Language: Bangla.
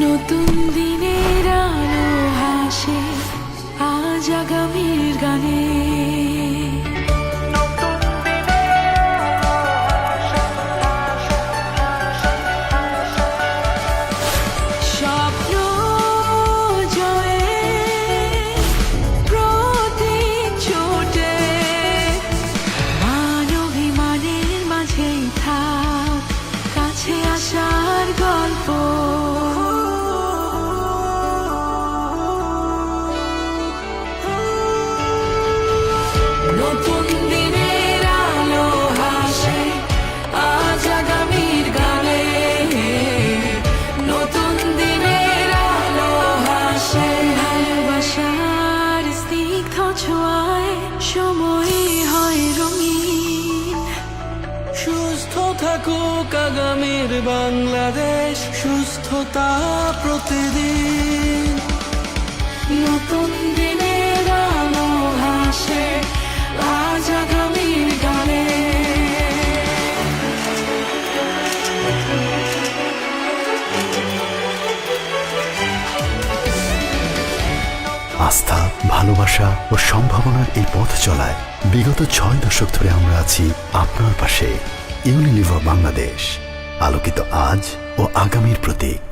নতুন দিনের আলো হাসে আজ আগামীর গানে। স্বপ্ন জয়ে প্রতীক ছোটে, মান অভিমানের মাঝেই থাক কাছে আসার গল্প। নতুন দিনের আলো হাসে আজ আগামীর গানে। নতুন দিনের আলো হাসে ভালোবাসার স্নিগ্ধ ছোঁয়ায় সময় হয় রঙিন। সুস্থ থাকুক আগামীর বাংলাদেশ, সুস্থতা প্রতিদিন। নতুন দিনের আলো হাসে আজ আগামীর গানে। আস্থা, ভালোবাসা ও সম্ভাবনার এই পথ চলায় বিগত 6 দশক ধরে আমরা আছি আপনার পাশে। ইউনিলিভার বাংলাদেশ, আলোকিত আজ ও আগামীর প্রতীক।